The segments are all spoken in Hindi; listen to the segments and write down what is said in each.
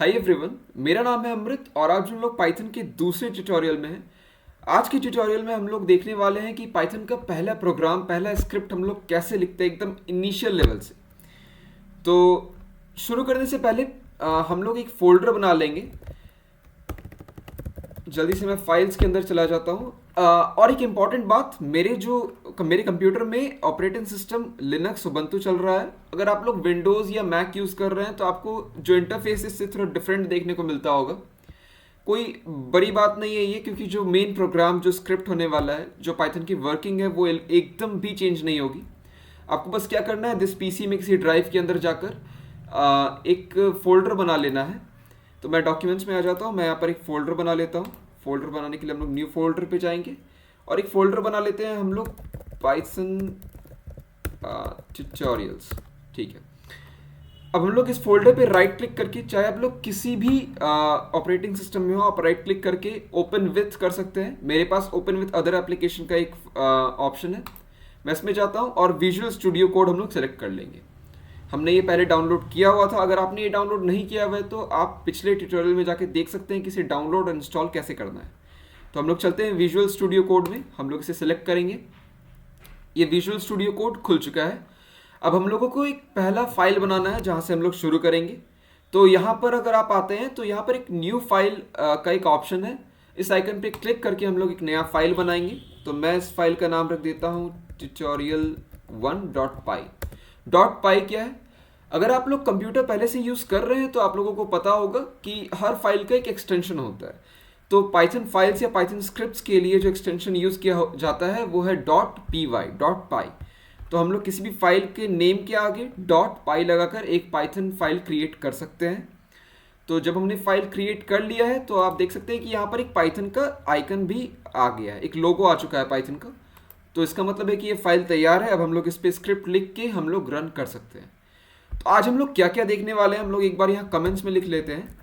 हाय एवरीवन, मेरा नाम है अमृत और आज हम लोग पाइथन के दूसरे ट्यूटोरियल में हैं। आज के ट्यूटोरियल में हम लोग देखने वाले हैं कि पाइथन का पहला प्रोग्राम, पहला स्क्रिप्ट हम लोग कैसे लिखते हैं एकदम इनिशियल लेवल से। तो शुरू करने से पहले हम लोग एक फोल्डर बना लेंगे। जल्दी से मैं फाइल्स के अंदर चला जाता हूँ। और एक इम्पॉर्टेंट बात, मेरे कंप्यूटर में ऑपरेटिंग सिस्टम लिनक्स उबंटू चल रहा है। अगर आप लोग विंडोज़ या मैक यूज़ कर रहे हैं तो आपको जो इंटरफेस इससे थोड़ा डिफरेंट देखने को मिलता होगा। कोई बड़ी बात नहीं है ये, क्योंकि जो मेन प्रोग्राम, जो स्क्रिप्ट होने वाला है, जो पाइथन की वर्किंग है, वो एकदम भी चेंज नहीं होगी। आपको बस क्या करना है, दिस पीसी में किसी ड्राइव के अंदर जाकर एक फ़ोल्डर बना लेना है। तो मैं डॉक्यूमेंट्स में आ जाता हूँ, मैं यहाँ पर एक फ़ोल्डर बना लेता हूँ। फ़ोल्डर बनाने के लिए हम लोग न्यू फोल्डर पे जाएंगे और एक फ़ोल्डर बना लेते हैं हम लोग पाइथन ट्यूटोरियल्स। ठीक है, अब हम लोग इस फोल्डर पे राइट क्लिक करके, चाहे आप लोग किसी भी ऑपरेटिंग सिस्टम में हो, आप राइट क्लिक करके ओपन विथ कर सकते हैं। मेरे पास ओपन विथ अदर एप्लीकेशन का एक ऑप्शन है, मैं इसमें जाता हूँ और विजुअल स्टूडियो कोड हम लोग सेलेक्ट कर लेंगे। हमने ये पहले डाउनलोड किया हुआ था। अगर आपने ये डाउनलोड नहीं किया हुआ है तो आप पिछले ट्यूटोरियल में जाके देख सकते हैं कि इसे डाउनलोड और इंस्टॉल कैसे करना है। तो हम लोग चलते हैं विजुअल स्टूडियो कोड में, हम लोग इसे सिलेक्ट करेंगे। ये विजुअल स्टूडियो कोड खुल चुका है। अब हम लोगों को एक पहला फाइल बनाना है जहाँ से हम लोग शुरू करेंगे। तो यहाँ पर अगर आप आते हैं तो यहाँ पर एक न्यू फाइल का एक ऑप्शन है। इस आइकन पे क्लिक करके हम लोग एक नया फाइल बनाएंगे। तो मैं इस फाइल का नाम रख देता हूँ tutorial1.py। .py क्या है? अगर आप लोग कंप्यूटर पहले से यूज़ कर रहे हैं तो आप लोगों को पता होगा कि हर फाइल का एक एक्सटेंशन होता है। तो पाइथन फाइल्स या पाइथन स्क्रिप्ट्स के लिए जो एक्सटेंशन यूज़ किया जाता है वो है .py। तो हम लोग किसी भी फाइल के नेम के आगे .py लगाकर एक पाइथन फाइल क्रिएट कर सकते हैं। तो जब हमने फाइल क्रिएट कर लिया है तो आप देख सकते हैं कि यहाँ पर एक पाइथन का आइकन भी आ गया है, एक लोगो आ चुका है पाइथन का। तो इसका मतलब है कि ये फाइल तैयार है। अब हम लोग इस पर स्क्रिप्ट लिख के हम लोग रन कर सकते हैं। तो आज हम लोग क्या क्या देखने वाले हैं, हम लोग एक बार यहाँ कमेंट्स में लिख लेते हैं।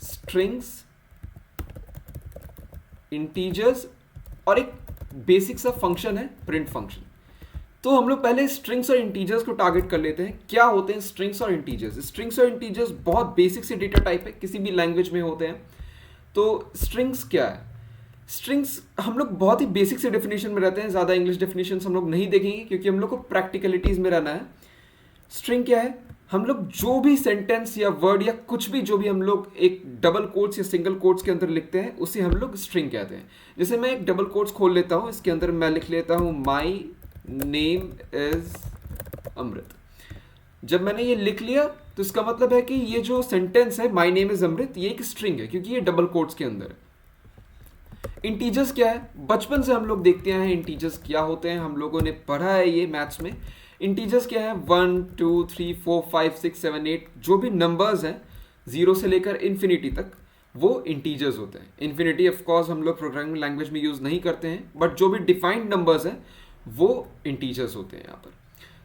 स्ट्रिंग्स, इंटीजर्स और एक बेसिक सा फंक्शन है प्रिंट फंक्शन। तो हम लोग पहले स्ट्रिंग्स और इंटीजर्स को टारगेट कर लेते हैं। क्या होते हैं स्ट्रिंग्स और इंटीजर्स? स्ट्रिंग्स और इंटीजर्स बहुत बेसिक से डेटा टाइप है, किसी भी लैंग्वेज में होते हैं। तो स्ट्रिंग्स क्या है? स्ट्रिंग्स हम लोग बहुत ही बेसिक से डेफिनेशन में रहते हैं, ज़्यादा इंग्लिश डेफिनेशन हम लोग नहीं देखेंगे क्योंकि हम लोग को प्रैक्टिकलिटीज़ में रहना है। स्ट्रिंग क्या है? हम लोग जो भी सेंटेंस या वर्ड या कुछ भी जो भी हम लोग एक डबल कोट्स या सिंगल कोट्स के अंदर लिखते हैं उसे हम लोग स्ट्रिंग कहते हैं। जैसे मैं एक डबल कोट्स खोल लेता हूँ, इसके अंदर मैं लिख लेता हूँ माई नेम इज अमृत। जब मैंने ये लिख लिया तो इसका मतलब है कि ये जो सेंटेंस है माई नेम इज अमृत, ये एक स्ट्रिंग है क्योंकि ये डबल कोट्स के अंदर है। इंटीजर्स क्या है? बचपन से हम लोग देखते हैं इंटीजर्स क्या होते हैं, हम लोगों ने पढ़ा है ये मैथ्स में। इंटीजर्स क्या है? 1 2 3 4 5 6 7 8 जो भी नंबर्स हैं 0 से लेकर इन्फिनिटी तक, वो इंटीजर्स होते हैं। इन्फिनिटी ऑफ कोर्स हम लोग प्रोग्रामिंग लैंग्वेज में यूज़ नहीं करते हैं, बट जो भी डिफाइंड नंबर्स हैं वो इंटीजर्स होते हैं यहाँ पर।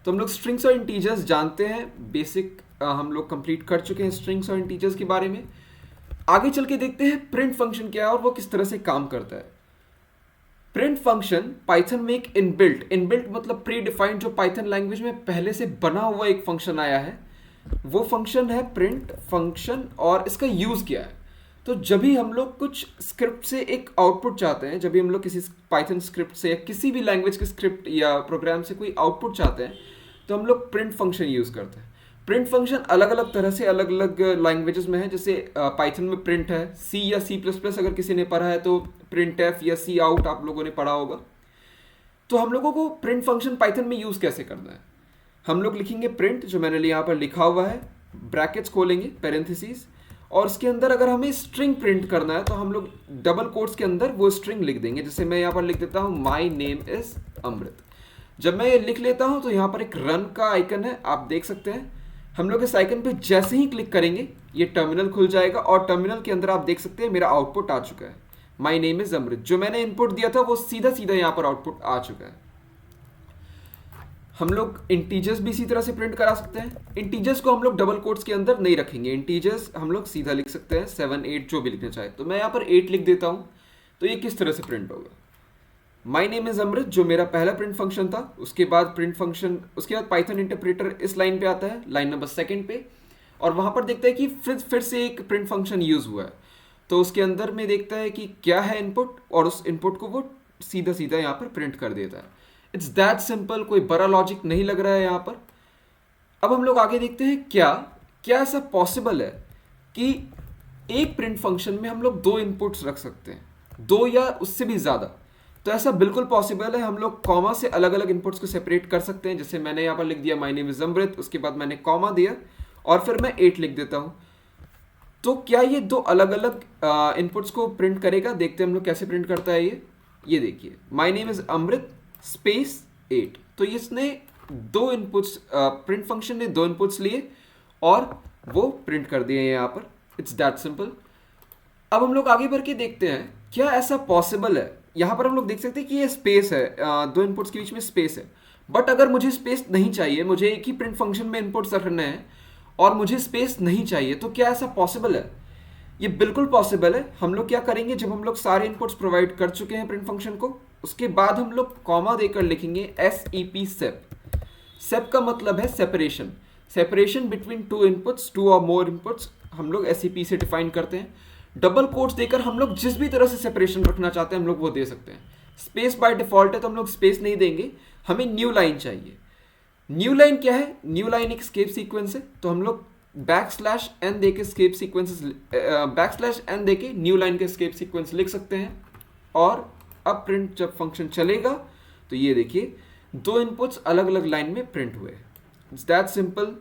तो हम लोग स्ट्रिंग्स और इंटीजर्स जानते हैं, बेसिक हम लोग कंप्लीट कर चुके हैं स्ट्रिंग्स और इंटीजर्स के बारे में। आगे चल के देखते हैं प्रिंट फंक्शन क्या है और वो किस तरह से काम करता है। प्रिंट फंक्शन पाइथन में एक इनबिल्ट मतलब प्री डिफाइंड, जो पाइथन लैंग्वेज में पहले से बना हुआ एक फंक्शन आया है, वो फंक्शन है प्रिंट फंक्शन। और इसका यूज़ क्या है? तो जब भी हम लोग कुछ स्क्रिप्ट से एक आउटपुट चाहते हैं, जब भी हम लोग किसी पाइथन स्क्रिप्ट से या किसी भी लैंग्वेज के स्क्रिप्ट या प्रोग्राम से कोई आउटपुट चाहते हैं तो हम लोग प्रिंट फंक्शन यूज़ करते हैं। प्रिंट फंक्शन अलग अलग तरह से अलग अलग लैंग्वेजेस में है। जैसे पाइथन में प्रिंट है, सी या सी प्लस प्लस अगर किसी ने पढ़ा है तो प्रिंट एफ या सी आउट आप लोगों ने पढ़ा होगा। तो हम लोगों को प्रिंट फंक्शन पाइथन में यूज़ कैसे करना है? हम लोग लिखेंगे प्रिंट, जो मैंने यहाँ पर लिखा हुआ है, ब्रैकेट्स खोलेंगे, पैरेंथेसिस, और उसके अंदर अगर हमें स्ट्रिंग प्रिंट करना है तो हम लोग डबल कोट्स के अंदर वो स्ट्रिंग लिख देंगे। जैसे मैं यहाँ पर लिख देता हूँ माई नेम इज अमृत। जब मैं ये लिख लेता हूँ तो यहाँ पर एक रन का आइकन है, आप देख सकते हैं। हम लोग इस आइकन पे जैसे ही क्लिक करेंगे ये टर्मिनल खुल जाएगा और टर्मिनल के अंदर आप देख सकते हैं मेरा आउटपुट आ चुका है, माई नेम इज अमृत। जो मैंने इनपुट दिया था वो सीधा सीधा यहाँ पर आउटपुट आ चुका है। हम लोग इंटीजर्स भी इसी तरह से प्रिंट करा सकते हैं। इंटीजर्स को हम लोग डबल कोट्स के अंदर नहीं रखेंगे, इंटीजर्स हम लोग सीधा लिख सकते हैं, 7 8 जो भी लिखना चाहे। तो मैं यहाँ पर 8 लिख देता हूँ। तो ये किस तरह से प्रिंट होगा? माई नेम इज अमृत जो मेरा पहला प्रिंट फंक्शन था, उसके बाद प्रिंट फंक्शन, उसके बाद पाइथन इंटरप्रेटर इस लाइन पे आता है, लाइन नंबर 2 पे। और वहाँ पर देखता है कि फिर से एक प्रिंट फंक्शन यूज़ हुआ है, तो उसके अंदर में देखता है कि क्या है इनपुट, और उस इनपुट को वो सीधा सीधा यहाँ पर प्रिंट कर देता है। इट्स दैट सिंपल, कोई बड़ा लॉजिक नहीं लग रहा है यहाँ पर। अब हम लोग आगे देखते हैं क्या क्या ऐसा पॉसिबल है कि एक प्रिंट फंक्शन में हम लोग दो इनपुट्स रख सकते हैं, दो या उससे भी ज़्यादा। तो ऐसा बिल्कुल पॉसिबल है, हम लोग कॉमा से अलग अलग इनपुट्स को सेपरेट कर सकते हैं। जैसे मैंने यहाँ पर लिख दिया माय नेम इज अमृत, उसके बाद मैंने कॉमा दिया और फिर मैं 8 लिख देता हूँ। तो क्या ये दो अलग अलग इनपुट्स को प्रिंट करेगा? देखते हैं हम लोग कैसे प्रिंट करता है ये देखिए, my name is Amrit space 8। तो इसने दो इनपुट्स, प्रिंट फंक्शन ने दो इनपुट्स लिए और वो प्रिंट कर दिए यहाँ पर। It's that simple. अब हम लोग आगे बढ़ के देखते हैं क्या ऐसा पॉसिबल है। यहाँ पर हम लोग देख सकते हैं कि ये स्पेस है, दो इनपुट्स के बीच में स्पेस है। बट अगर मुझे स्पेस नहीं चाहिए, मुझे एक ही प्रिंट फंक्शन में इनपुट्स रखना है और मुझे स्पेस नहीं चाहिए, तो क्या ऐसा पॉसिबल है? ये बिल्कुल पॉसिबल है। हम लोग क्या करेंगे, जब हम लोग सारे इनपुट्स प्रोवाइड कर चुके हैं प्रिंट फंक्शन को, उसके बाद हम लोग कॉमा देकर लिखेंगे SEP सेप। सेप का मतलब है separation, separation between two inputs, two और मोर इनपुट्स हम लोग SEP से डिफाइन करते हैं। डबल कोट्स देकर हम लोग जिस भी तरह से सेपरेशन रखना चाहते हैं हम लोग वो दे सकते हैं। स्पेस बाय डिफॉल्ट है तो हम लोग स्पेस नहीं देंगे, हमें न्यू लाइन चाहिए। न्यू लाइन क्या है? न्यू लाइन एक स्केप सीक्वेंस है, तो हम लोग \n देके स्केप सीक्वेंसेस, \n देके न्यू लाइन के स्केप सीक्वेंस लिख सकते हैं। और अब प्रिंट जब फंक्शन चलेगा तो ये देखिए दो इनपुट्स अलग अलग लाइन में प्रिंट हुए। It's that simple.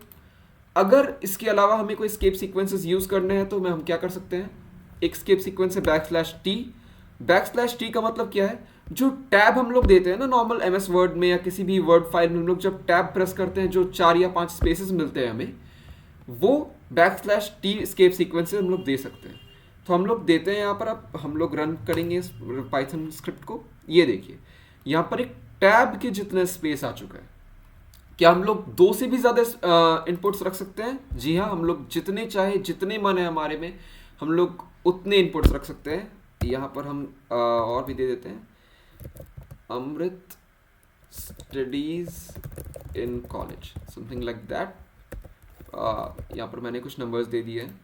अगर इसके अलावा हमें कोई स्केप सीक्वेंसेस यूज करने हैं तो हम क्या कर सकते हैं, एक स्केप सीक्वेंस है \t। \t का मतलब क्या है? जो टैब हम लोग देते हैं ना नॉर्मल MS वर्ड में या किसी भी वर्ड फाइल में, हम लोग जब टैब प्रेस करते हैं जो 4 या 5 स्पेसेस मिलते हैं हमें, वो \t स्केप सीक्वेंस हम लोग दे सकते हैं। तो हम लोग देते हैं यहाँ पर। अब हम लोग रन करेंगे इस पाइथन स्क्रिप्ट को। ये देखिए यहाँ पर एक टैब के जितना स्पेस आ चुका है। क्या हम लोग दो से भी ज़्यादा इनपुट्स रख सकते हैं? जी हाँ, हम लोग जितने चाहे, जितने मन है हमारे में, हम लोग उतने इनपुट्स रख सकते हैं। यहाँ पर हम और भी दे देते हैं, Amrit studies in college, something like that. यहाँ पर मैंने कुछ नंबर्स दे दिए हैं।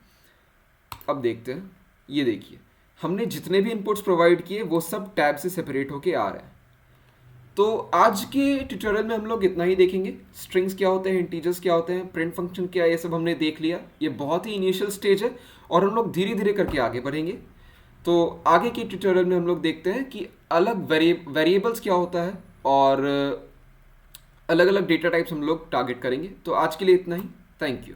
अब देखते हैं, ये देखिए हमने जितने भी इनपुट्स प्रोवाइड किए वो सब टैब से सेपरेट होके आ रहे हैं। तो आज के ट्यूटोरियल में हम लोग इतना ही देखेंगे। स्ट्रिंग्स क्या होते हैं, इंटीजर्स क्या होते हैं, प्रिंट फंक्शन क्या है, ये सब हमने देख लिया। ये बहुत ही इनिशियल स्टेज है और हम लोग धीरे धीरे करके आगे बढ़ेंगे। तो आगे के ट्यूटोरियल में हम लोग देखते हैं कि अलग वेरिएबल्स क्या होता है और अलग अलग डेटा टाइप्स हम लोग टारगेट करेंगे। तो आज के लिए इतना ही। Thank you.